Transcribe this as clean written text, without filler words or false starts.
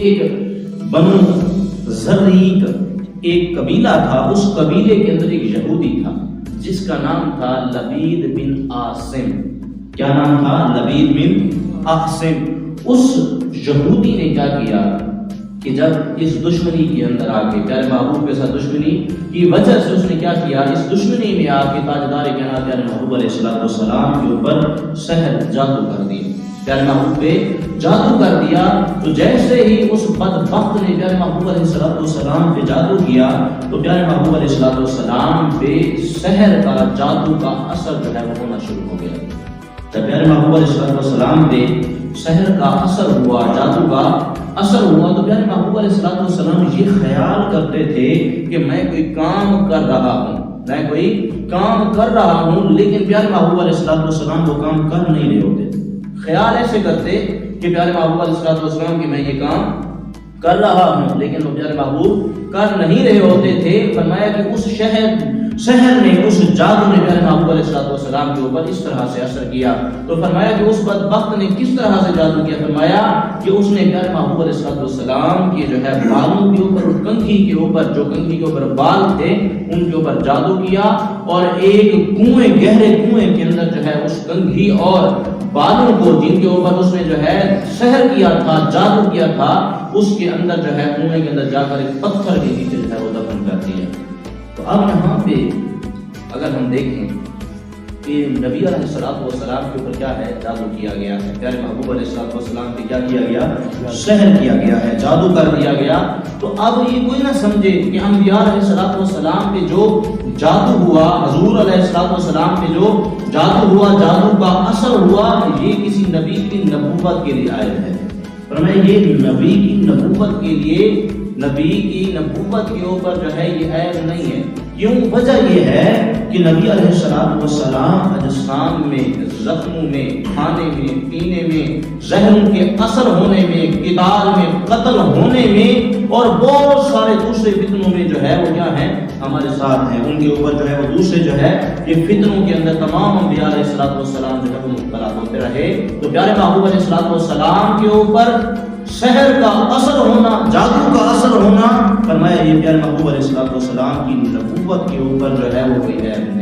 ایک بنو زریق ایک قبیلہ تھا، اس قبیلے کے اندر ایک یہودی تھا جس کا نام تھا لبید بن عاصم۔ کیا نام تھا؟ لبید بن عاصم۔ اس یہودی نے کیا کیا کہ جب اس دشمنی کے اندر آ کے پیارے محبوب کے ساتھ دشمنی کی وجہ سے اس نے کیا کیا، اس دشمنی میں آ کے تاجدار کائنات پیارے محبوب علیہ السلام کے اوپر سحر جادو کر دیا، پیارے محبوب پہ جادو کر دیا۔ تو جیسے ہی اس بدبخت نے پیارے محبوب علیہ السلام پہ جادو کیا تو پیارے محبوب علیہ السلام پہ سحر کا جادو کا اثر جو ہے وہ ہونا شروع ہو گیا۔ جب پیارے محبوب علیہ السلام پہ سحر کا اثر ہوا، جادو کا اثر ہوا، تو پیارے محبوب علیہ السلام یہ خیال کرتے تھے کہ میں کوئی کام کر رہا ہوں، لیکن پیارے محبوب علیہ السلام وہ کام کر نہیں رہے ہوتے۔ خیال ایسے کرتے کہ پیارے محبوب علیہ السلام کہ میں یہ کام کر رہا ہوں، لیکن وہ پیارے محبوب کر نہیں رہے ہوتے تھے۔ فرمایا کہ اس سحر نے، اس جادو نے پیارے محبوب علیہ السلام کے اوپر اس طرح سے اثر کیا۔ تو فرمایا کہ اس بدبخت نے کس طرح سے جادو کیا؟ فرمایا کہ اس نے پیارے محبوب علیہ السلام کے جو ہے بالوں کے اوپر، کنگھی کے اوپر، جو کنگھی کے اوپر بال تھے ان کے اوپر جادو کیا، اور ایک گہرے کنویں کے اندر جو ہے اس کنگھی اور بالوں کو، جن کے اوپر اس نے جو ہے سحر کیا تھا، جادو کیا تھا، اس کے اندر جو ہے کنویں کے اندر جا کر ایک پتھر کے نیچے جو ہے وہ دفن کر دیا۔ تو اب یہاں پہ اگر ہم دیکھیں کہ نبی علیہ السلام کے اوپر کیا ہے، جادو کیا گیا ہے، پیارے محبوب علیہ السلام پہ کیا کیا گیا، سحر کیا گیا ہے، جادو کر دیا گیا۔ تو اب یہ کوئی نہ سمجھے کہ انبیاء علیہ السلام پہ جو جادو ہوا، حضور علیہ السلام پہ جو جادو ہوا، جادو کا اثر ہوا، یہ کسی نبی کی نبوت کے لیے عائد ہے۔ فرمایا یہ نبی کی نبوت کے لیے، نبی کی نبوت کے اوپر جو ہے یہ عیب نہیں ہے۔ کیوں؟ وجہ یہ ہے کہ نبی علیہ السلام اجسام میں، زخموں میں، کھانے میں، پینے میں، ذہن کے اثر ہونے میں، قتال میں، قتل ہونے میں، اور بہت سارے دوسرے فتنوں میں جو ہے وہ کیا ہیں، ہمارے ساتھ ہیں۔ ان کے اوپر جو ہے وہ دوسرے جو ہے یہ فتنوں کے اندر تمام انبیاء علیہ السلام جو ہے وہ مبتلا ہوتے رہے۔ تو پیارے محبوب علیہ السلام کے اوپر سحر کا اثر ہونا، جادو کا اثر ہونا، فرمایا یہ پیارے محبوب علیہ السلام کی نبوت کے اوپر جو ہے وہ کوئی عیب نہیں۔